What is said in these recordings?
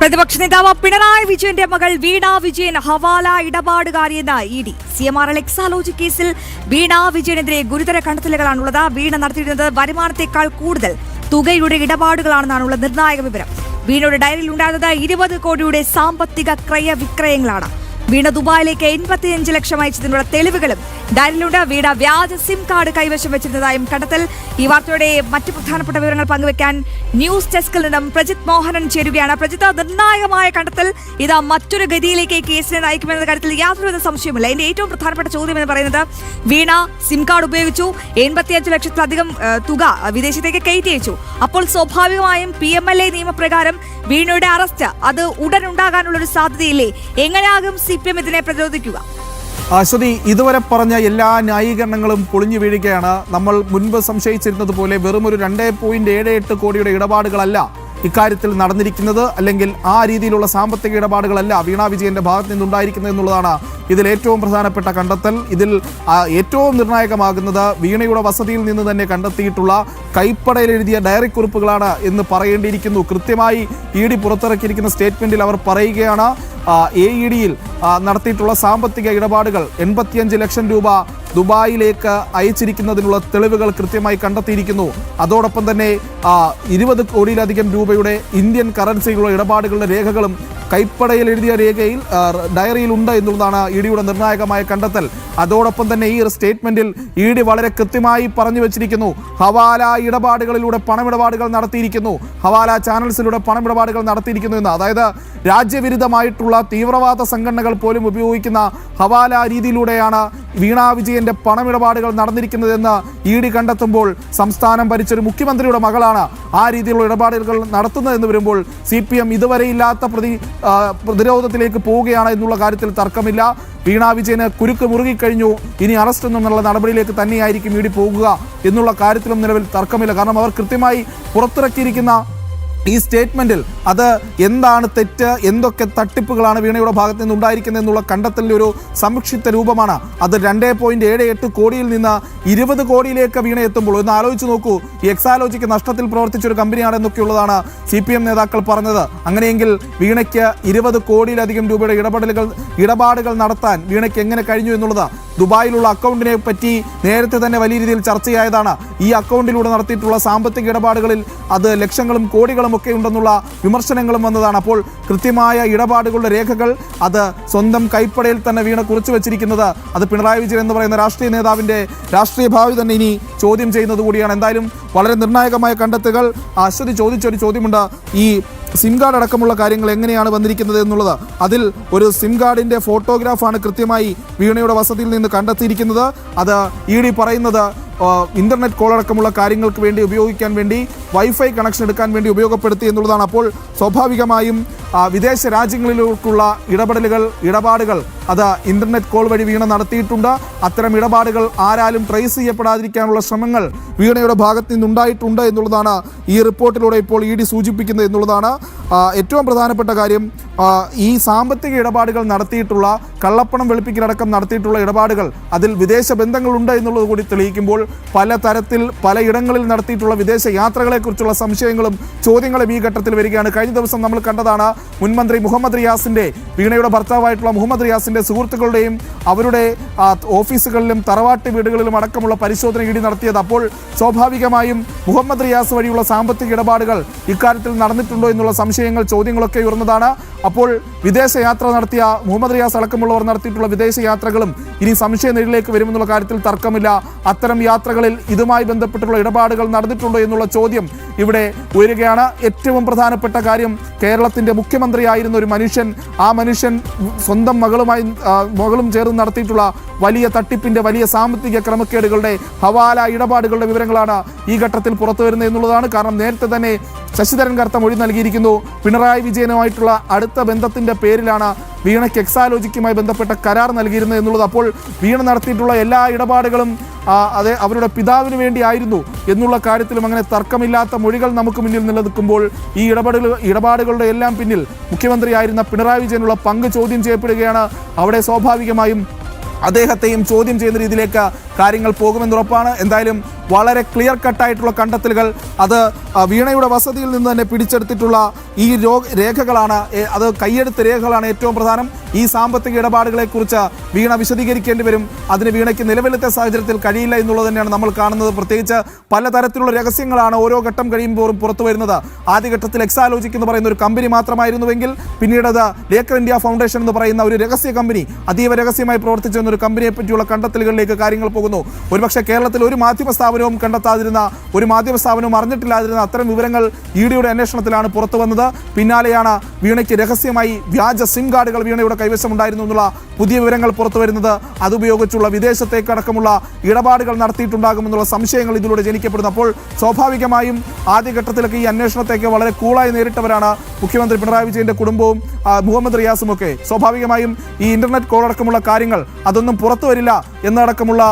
പ്രതിപക്ഷ നേതാവ് പിണറായി വിജയന്റെ മകൾ വീണ വിജയൻ ഹവാല ഇടപാടുകാരിയെന്ന ഇഡി. CMRL എക്സാലോജി കേസിൽ വീണ വിജയനെതിരെ ഗുരുതര കണ്ടെത്തലുകളാണുള്ളത്. വീണ നടത്തിയിരുന്നത് വരുമാനത്തെക്കാൾ കൂടുതൽ തുകയുടെ ഇടപാടുകളാണെന്നാണുള്ള നിർണായക വിവരം. വീണയുടെ ഡയറിയിൽ ഉണ്ടായിരുന്നത് 20 കോടിയുടെ സാമ്പത്തിക ക്രയവിക്രയങ്ങളാണ്. വീണ ദുബായിലേക്ക് 85 ലക്ഷം അയച്ചതിനുള്ള തെളിവുകളും ഡയറിയിലുണ്ട്. വീണ വ്യാജ സിം കാർഡ് കൈവശം വെച്ചിരുന്നതായും കണ്ടെത്തൽ. ഈ വാർത്തയുടെ മറ്റ് പ്രധാനപ്പെട്ട വിവരങ്ങൾ പങ്കുവയ്ക്കാൻ ന്യൂസ് ഡെസ്കിൽ നിന്നും പ്രജിത് മോഹനൻ ചേരുകയാണ്. പ്രജിത്ത്, നിർണായകമായ കണ്ടെത്തൽ ഇത് മറ്റൊരു ഗതിയിലേക്ക് കേസിനെ നയിക്കുമെന്ന കാര്യത്തിൽ യാതൊരുവിധ സംശയമില്ല. ഇതിന്റെ ഏറ്റവും പ്രധാനപ്പെട്ട ചോദ്യം എന്ന് പറയുന്നത് വീണ സിം കാർഡ് ഉപയോഗിച്ചു, 85 ലക്ഷത്തിലധികം തുക വിദേശത്തേക്ക് കയറ്റി അയച്ചു. അപ്പോൾ സ്വാഭാവികമായും PMLA നിയമപ്രകാരം വീണയുടെ അറസ്റ്റ് അത് ഉടൻ ഉണ്ടാകാനുള്ള ഒരു സാധ്യതയില്ലേ? എങ്ങനെയാകും CPM ഇതിനെ പ്രതിരോധിക്കുക? അശ്വതി, ഇതുവരെ പറഞ്ഞ എല്ലാ ന്യായീകരണങ്ങളും പൊളിഞ്ഞു വീഴുകയാണ്. നമ്മൾ മുൻപ് സംശയിച്ചിരുന്നത് പോലെ വെറും ഒരു 2.78 കോടിയുടെ ഇടപാടുകളല്ല ഇക്കാര്യത്തിൽ നടന്നിരിക്കുന്നത്, അല്ലെങ്കിൽ ആ രീതിയിലുള്ള സാമ്പത്തിക ഇടപാടുകളല്ല വീണ വിജയന്റെ ഭാഗത്ത് നിന്നുണ്ടായിരിക്കുന്നത് എന്നുള്ളതാണ് ഇതിൽ ഏറ്റവും പ്രധാനപ്പെട്ട കണ്ടെത്തൽ. ഇതിൽ ഏറ്റവും നിർണായകമാകുന്നത് വീണയുടെ വസതിയിൽ നിന്ന് തന്നെ കണ്ടെത്തിയിട്ടുള്ള കൈപ്പടയിൽ എഴുതിയ ഡയറി കുറിപ്പുകളാണ് എന്ന് പറയേണ്ടിയിരിക്കുന്നു. കൃത്യമായി ED പുറത്തിറക്കിയിരിക്കുന്ന സ്റ്റേറ്റ്മെന്റിൽ അവർ പറയുകയാണ്, AEDയിൽ നടത്തിയിട്ടുള്ള സാമ്പത്തിക ഇടപാടുകൾ 85 ലക്ഷം രൂപ ദുബായിലേക്ക് അയച്ചിരിക്കുന്നതിനുള്ള തെളിവുകൾ കൃത്യമായി കണ്ടെത്തിയിരിക്കുന്നു. അതോടൊപ്പം തന്നെ 20 കോടിയിലധികം രൂപയുടെ ഇന്ത്യൻ കറൻസികളുടെ ഇടപാടുകളുടെ രേഖകളും കൈപ്പടയിൽ എഴുതിയ രേഖയിൽ ഡയറിയിൽ ഉണ്ട് എന്നുള്ളതാണ് EDയുടെ നിർണായകമായ കണ്ടെത്തൽ. അതോടൊപ്പം തന്നെ ഈ സ്റ്റേറ്റ്മെന്റിൽ ED വളരെ കൃത്യമായി പറഞ്ഞു വെച്ചിരിക്കുന്നു, ഹവാല ഇടപാടുകളിലൂടെ പണമിടപാടുകൾ നടത്തിയിരിക്കുന്നു, ഹവാല ചാനൽസിലൂടെ പണമിടപാടുകൾ നടത്തിയിരിക്കുന്നു എന്ന്. അതായത് രാജ്യവിരുദ്ധമായിട്ടുള്ള തീവ്രവാദ സംഘടനകൾ പോലും ഉപയോഗിക്കുന്ന ഹവാല രീതിയിലൂടെയാണ് വീണ വിജയന്റെ പണമിടപാടുകൾ നടന്നിരിക്കുന്നതെന്ന് ED കണ്ടെത്തുമ്പോൾ സംസ്ഥാനം ഭരിച്ചൊരു മുഖ്യമന്ത്രിയുടെ മകളാണ് ആ രീതിയിലുള്ള ഇടപാടുകൾ നടത്തുന്നതെന്ന് വരുമ്പോൾ CPM ഇതുവരെ ഇല്ലാത്ത പ്രതിരോധത്തിലേക്ക് പോവുകയാണ് എന്നുള്ള കാര്യത്തിൽ തർക്കമില്ല. വീണ വിജയന് കുരുക്ക് മുറുകിക്കഴിഞ്ഞു, ഇനി അറസ്റ്റ് എന്നുള്ള നടപടിയിലേക്ക് തന്നെയായിരിക്കും ED പോകുക എന്നുള്ള കാര്യത്തിലും നിലവിൽ തർക്കമില്ല. കാരണം അവർ കൃത്യമായി പുറത്തിറക്കിയിരിക്കുന്ന ഈ സ്റ്റേറ്റ്മെന്റിൽ അത് എന്താണ് തെറ്റ്, എന്തൊക്കെ തട്ടിപ്പുകളാണ് വീണയുടെ ഭാഗത്ത് നിന്ന് ഉണ്ടായിരിക്കുന്നത് എന്നുള്ള കണ്ടെത്തലിൻ്റെ ഒരു സംക്ഷിപ്ത രൂപമാണ് അത്. 2.78 കോടിയിൽ നിന്ന് 20 കോടിയിലേക്ക് വീണ എത്തുമ്പോൾ ഒന്ന് ആലോചിച്ച് നോക്കൂ. ഈ എക്സാലോജിക്ക് നഷ്ടത്തിൽ പ്രവർത്തിച്ച ഒരു കമ്പനിയാണ് എന്നൊക്കെയുള്ളതാണ് CPM നേതാക്കൾ പറഞ്ഞത്. അങ്ങനെയെങ്കിൽ വീണയ്ക്ക് 20 കോടിയിലധികം രൂപയുടെ ഇടപാടുകൾ നടത്താൻ വീണയ്ക്ക് എങ്ങനെ കഴിഞ്ഞു എന്നുള്ളത് ദുബായിലുള്ള അക്കൗണ്ടിനെ പറ്റി നേരത്തെ തന്നെ വലിയ രീതിയിൽ ചർച്ചയായതാണ്. ഈ അക്കൗണ്ടിലൂടെ നടത്തിയിട്ടുള്ള സാമ്പത്തിക ഇടപാടുകളിൽ അത് ലക്ഷങ്ങളും കോടികളും ഒക്കെ ഉണ്ടെന്നുള്ള വിമർശനങ്ങളും വന്നതാണ്. അപ്പോൾ കൃത്യമായ ഇടപാടുകളുടെ രേഖകൾ അത് സ്വന്തം കൈപ്പടയിൽ തന്നെ വീണ കുറിച്ചു വെച്ചിരിക്കുന്നത് അത് പിണറായി വിജയൻ എന്ന് പറയുന്ന രാഷ്ട്രീയ നേതാവിൻ്റെ രാഷ്ട്രീയ ഭാവി തന്നെ ഇനി ചോദ്യം ചെയ്യുന്നത് കൂടിയാണ്. എന്തായാലും വളരെ നിർണായകമായ കണ്ടെത്തുകൾ. അശ്വതി ചോദിച്ചൊരു ചോദ്യമുണ്ട്, ഈ സിം കാർഡ് അടക്കമുള്ള കാര്യങ്ങൾ എങ്ങനെയാണ് വന്നിരിക്കുന്നത് എന്നുള്ളത്. അതിൽ ഒരു സിം കാർഡിൻ്റെ ഫോട്ടോഗ്രാഫാണ് കൃത്യമായി വീണയുടെ വസതിയിൽ നിന്ന് കണ്ടെത്തിയിരിക്കുന്നത്. അത് ED പറയുന്നത് ഇന്റർനെറ്റ് കോൾ അടക്കമുള്ള കാര്യങ്ങൾക്ക് വേണ്ടി ഉപയോഗിക്കാൻ വേണ്ടി വൈഫൈ കണക്ഷൻ എടുക്കാൻ വേണ്ടി ഉപയോഗപ്പെടുത്തി എന്നുള്ളതാണ്. അപ്പോൾ സ്വാഭാവികമായും വിദേശ രാജ്യങ്ങളിലേക്കുള്ള ഇടപാടുകൾ അത് ഇന്റർനെറ്റ് കോൾ വഴി വീണ നടത്തിയിട്ടുണ്ട്. അത്തരം ഇടപാടുകൾ ആരാലും ട്രേസ് ചെയ്യപ്പെടാതിരിക്കാനുള്ള ശ്രമങ്ങൾ വീണയുടെ ഭാഗത്ത് നിന്നുണ്ടായിട്ടുണ്ട് എന്നുള്ളതാണ് ഈ റിപ്പോർട്ടിലൂടെ ഇപ്പോൾ ED സൂചിപ്പിക്കുന്നത് എന്നുള്ളതാണ് ഏറ്റവും പ്രധാനപ്പെട്ട കാര്യം. ഈ സാമ്പത്തിക ഇടപാടുകൾ നടത്തിയിട്ടുള്ള കള്ളപ്പണം വെളുപ്പിക്കലടക്കം നടത്തിയിട്ടുള്ള ഇടപാടുകൾ അതിൽ വിദേശ ബന്ധങ്ങളുണ്ട് എന്നുള്ളത് കൂടി തെളിയിക്കുമ്പോൾ പലയിടങ്ങളിൽ നടത്തിയിട്ടുള്ള വിദേശ യാത്രകളെക്കുറിച്ചുള്ള സംശയങ്ങളും ചോദ്യങ്ങളും ഈ ഘട്ടത്തിൽ വരികയാണ്. കഴിഞ്ഞ ദിവസം നമ്മൾ കണ്ടതാണ് മുൻമന്ത്രി മുഹമ്മദ് റിയാസിൻ്റെ, വീണയുടെ ഭർത്താവായിട്ടുള്ള മുഹമ്മദ് റിയാസിൻ്റെ സുഹൃത്തുക്കളുടെയും അവരുടെ ഓഫീസുകളിലും തറവാട്ട് വീടുകളിലും അടക്കമുള്ള പരിശോധന ED നടത്തിയത്. അപ്പോൾ സ്വാഭാവികമായും മുഹമ്മദ് റിയാസ് വഴിയുള്ള സാമ്പത്തിക ഇടപാടുകൾ ഇക്കാര്യത്തിൽ നടന്നിട്ടുണ്ടോ എന്നുള്ള സംശയങ്ങൾ ചോദ്യങ്ങളൊക്കെ ഉയർന്നതാണ്. അപ്പോൾ വിദേശയാത്ര നടത്തിയ മുഹമ്മദ് റിയാസ് അടക്കമുള്ളവർ നടത്തിയിട്ടുള്ള വിദേശയാത്രകളും ഇനി സംശയ നിഴലിലേക്ക് വരുമെന്നുള്ള കാര്യത്തിൽ തർക്കമില്ല. അത്തരം യാത്രകളിൽ ഇതുമായി ബന്ധപ്പെട്ടുള്ള ഇടപാടുകൾ നടന്നിട്ടുണ്ടോ എന്നുള്ള ചോദ്യം ഇവിടെ ഉയരുകയാണ്. ഏറ്റവും പ്രധാനപ്പെട്ട കാര്യം, കേരളത്തിൻ്റെ മുഖ്യമന്ത്രിയായിരുന്ന ഒരു മനുഷ്യൻ, ആ മനുഷ്യൻ സ്വന്തം മകളും ചേർന്ന് നടത്തിയിട്ടുള്ള വലിയ തട്ടിപ്പിൻ്റെ വലിയ സാമ്പത്തിക ക്രമക്കേടുകളുടെ ഹവാല ഇടപാടുകളുടെ വിവരങ്ങളാണ് ഈ ഘട്ടത്തിൽ പുറത്തു വരുന്നത് എന്നുള്ളതാണ്. കാരണം നേരത്തെ തന്നെ ശശിധരൻ കർത്ത മൊഴി നൽകിയിരിക്കുന്നു, പിണറായി വിജയനുമായിട്ടുള്ള അടുത്ത ബന്ധത്തിൻ്റെ പേരിലാണ് വീണയ്ക്ക് എക്സാലോജിക്കുമായി ബന്ധപ്പെട്ട കരാർ നൽകിയിരുന്നത് എന്നുള്ളത്. അപ്പോൾ വീണ നടത്തിയിട്ടുള്ള എല്ലാ ഇടപാടുകളും അത് അവരുടെ പിതാവിന് വേണ്ടിയായിരുന്നു എന്നുള്ള കാര്യത്തിലും അങ്ങനെ തർക്കമില്ലാത്ത മൊഴികൾ നമുക്ക് മുന്നിൽ നിലനിൽക്കുമ്പോൾ ഈ ഇടപാടുകളുടെ എല്ലാം പിന്നിൽ മുഖ്യമന്ത്രിയായിരുന്ന പിണറായി വിജയനുള്ള പങ്ക് ചോദ്യം ചെയ്യപ്പെടുകയാണ്. അവിടെ സ്വാഭാവികമായും അദ്ദേഹത്തെയും ചോദ്യം ചെയ്യുന്ന രീതിയിലേക്ക് കാര്യങ്ങൾ പോകുമെന്നുറപ്പാണ്. എന്തായാലും വളരെ ക്ലിയർ കട്ടായിട്ടുള്ള കണ്ടെത്തലുകൾ. അത് വീണയുടെ വസതിയിൽ നിന്ന് തന്നെ പിടിച്ചെടുത്തിട്ടുള്ള ഈ രേഖകളാണ്, അത് കയ്യെടുത്ത രേഖകളാണ് ഏറ്റവും പ്രധാനം. ഈ സാമ്പത്തിക ഇടപാടുകളെക്കുറിച്ച് വീണ വിശദീകരിക്കേണ്ടി വരും. അതിന് വീണയ്ക്ക് നിലവിലത്തെ സാഹചര്യത്തിൽ കഴിയില്ല എന്നുള്ളത് തന്നെയാണ് നമ്മൾ കാണുന്നത്. പ്രത്യേകിച്ച് പലതരത്തിലുള്ള രഹസ്യങ്ങളാണ് ഓരോ ഘട്ടം കഴിയുമ്പോഴും പുറത്തു വരുന്നത്. ആദ്യഘട്ടത്തിൽ എക്സാലോജിക് എന്ന് പറയുന്ന ഒരു കമ്പനി മാത്രമായിരുന്നുവെങ്കിൽ പിന്നീട് അത് ലേക്കർ ഇന്ത്യ ഫൗണ്ടേഷൻ എന്ന് പറയുന്ന ഒരു രഹസ്യ കമ്പനി, അതീവ രഹസ്യമായി പ്രവർത്തിച്ചിരുന്ന ഒരു കമ്പനിയെ പറ്റിയുള്ള കണ്ടെത്തലുകളിലേക്ക് കാര്യങ്ങൾ പോകുന്നു. ഒരുപക്ഷെ കേരളത്തിൽ ഒരു മാധ്യമ സ്ഥാപനവും കണ്ടെത്താതിരുന്ന, ഒരു മാധ്യമ സ്ഥാപനവും അറിഞ്ഞിട്ടില്ലാതിരുന്ന അത്തരം വിവരങ്ങൾ ഇഡിയുടെ അന്വേഷണത്തിലാണ് പുറത്തു വന്നത്. പിന്നാലെയാണ് വീണയ്ക്ക് രഹസ്യമായി വ്യാജ സിം കാർഡുകൾ വീണയുടെ കൈവശമുണ്ടായിരുന്നു എന്നുള്ള പുതിയ വിവരങ്ങൾ പുറത്തു വരുന്നത്. അതുപയോഗിച്ചുള്ള വിദേശത്തേക്കടക്കമുള്ള ഇടപാടുകൾ നടത്തിയിട്ടുണ്ടാകുമെന്നുള്ള സംശയങ്ങൾ ഇതിലൂടെ ജനിക്കപ്പെടുന്നു. അപ്പോൾ സ്വാഭാവികമായും ആദ്യഘട്ടത്തിലൊക്കെ ഈ അന്വേഷണത്തേക്ക് വളരെ കൂളായി നേരിട്ടവരാണ് മുഖ്യമന്ത്രി പിണറായി വിജയന്റെ കുടുംബവും മുഹമ്മദ് റിയാസും ഒക്കെ. സ്വാഭാവികമായും ഈ ഇന്റർനെറ്റ് കോൾ അടക്കമുള്ള കാര്യങ്ങൾ അതൊന്നും പുറത്തു വരില്ല എന്നടക്കമുള്ള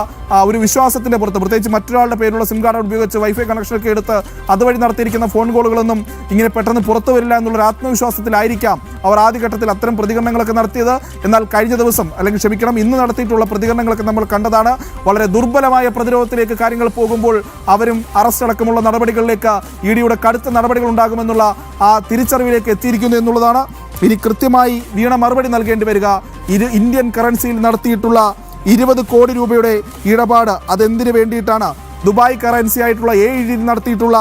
ഒരു വിശ്വാസത്തിന്റെ പുറത്ത്, പ്രത്യേകിച്ച് മറ്റൊരാളുടെ പേരിലുള്ള സിം കാർഡ് ഉപയോഗിച്ച് വൈഫൈ കണക്ഷനൊക്കെ എടുത്ത് അതുവഴി നടത്തിയിരിക്കുന്ന ഫോൺ കോളുകളൊന്നും ഇങ്ങനെ പെട്ടെന്ന് പുറത്തു വരില്ല എന്നുള്ളൊരു ആത്മവിശ്വാസത്തിലായിരിക്കാം അവർ ആദ്യഘട്ടത്തിൽ അത്തരം പ്രതികരണങ്ങളൊക്കെ നടത്തിയത്. എന്നാൽ കഴിഞ്ഞ ദിവസം, അല്ലെങ്കിൽ ക്ഷമിക്കണം, ഇന്ന് നടത്തിയിട്ടുള്ള പ്രതികരണങ്ങളൊക്കെ നമ്മൾ കണ്ടതാണ്. വളരെ ദുർബലമായ പ്രതിരോധത്തിലേക്ക് കാര്യങ്ങൾ പോകുമ്പോൾ അവരും അറസ്റ്റ് അടക്കമുള്ള നടപടികളിലേക്ക്, ഇഡിയുടെ കടുത്ത നടപടികൾ ഉണ്ടാകുമെന്നുള്ള ആ തിരിച്ചറിവിലേക്ക് എത്തിയിരിക്കുന്നു എന്നുള്ളതാണ്. ഇനി കൃത്യമായി വീണ മറുപടി നൽകേണ്ടി വരിക. ഇന്ത്യൻ കറൻസിയിൽ നടത്തിയിട്ടുള്ള 20 കോടി രൂപയുടെ ഇടപാട് അതെന്തിനു വേണ്ടിയിട്ടാണ്? ദുബായ് കറൻസി ആയിട്ടുള്ള AED നടത്തിയിട്ടുള്ള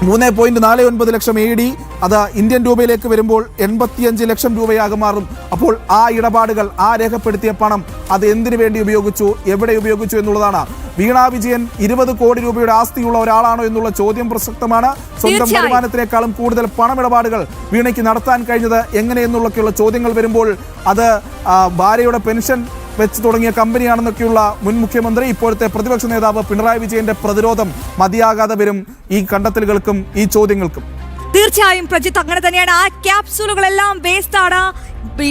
3.49 ലക്ഷം AED അത് ഇന്ത്യൻ രൂപയിലേക്ക് വരുമ്പോൾ 85 ലക്ഷം രൂപയാകും മാറും. അപ്പോൾ ആ ഇടപാടുകൾ, ആ രേഖപ്പെടുത്തിയ പണം അത് എന്തിനു വേണ്ടി ഉപയോഗിച്ചു, എവിടെ ഉപയോഗിച്ചു എന്നുള്ളതാണ്. വീണ വിജയൻ 20 കോടി രൂപയുടെ ആസ്തിയുള്ള ഒരാളാണോ എന്നുള്ള ചോദ്യം പ്രസക്തമാണ്. സ്വന്തം വരുമാനത്തിനേക്കാളും കൂടുതൽ പണമിടപാടുകൾ വീണയ്ക്ക് നടത്താൻ കഴിഞ്ഞത് എങ്ങനെയെന്നുള്ളൊക്കെയുള്ള ചോദ്യങ്ങൾ വരുമ്പോൾ അത് ഭാര്യയുടെ പെൻഷൻ വെച്ച് തുടങ്ങിയ കമ്പനിയാണെന്നൊക്കെയുള്ള മുൻ മുഖ്യമന്ത്രി, ഇപ്പോഴത്തെ പ്രതിപക്ഷ നേതാവ് പിണറായി വിജയന്റെ പ്രതിരോധം മതിയാകാതെ വരും ഈ കണ്ടെത്തലുകൾക്കും ഈ ചോദ്യങ്ങൾക്കും. തീർച്ചയായും പ്രജിത്ത്, അങ്ങനെ തന്നെയാണ്. ആ ക്യാപ്സൂളുകളെല്ലാം വേസ്റ്റാണ്.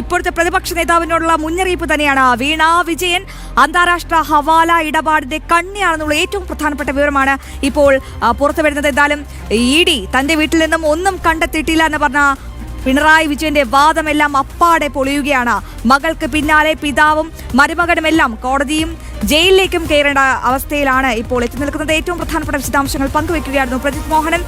ഇപ്പോഴത്തെ പ്രതിപക്ഷ നേതാവിനോടുള്ള മുന്നറിയിപ്പ് തന്നെയാണ്. വീണ വിജയൻ അന്താരാഷ്ട്ര ഹവാല ഇടപാടിന്റെ കണ്ണിയാണെന്നുള്ള ഏറ്റവും പ്രധാനപ്പെട്ട വിവരമാണ് ഇപ്പോൾ പുറത്തു വരുന്നത്. എന്തായാലും ഇഡി തന്റെ വീട്ടിൽ നിന്നും ഒന്നും കണ്ടെത്തിയിട്ടില്ല എന്ന് പറഞ്ഞ പിണറായി വിജയന്റെ വാദമെല്ലാം അപ്പാടെ പൊളിയുകയാണ്. മകൾക്ക് പിന്നാലെ പിതാവും മരുമകനുമെല്ലാം കോടതിയും ജയിലിലേക്കും കയറേണ്ട അവസ്ഥയിലാണ് ഇപ്പോൾ എത്തി നിൽക്കുന്നത്. ഏറ്റവും പ്രധാനപ്പെട്ട വിശദാംശങ്ങൾ പങ്കുവെക്കുകയായിരുന്നു പ്രജിത് മോഹനൻ.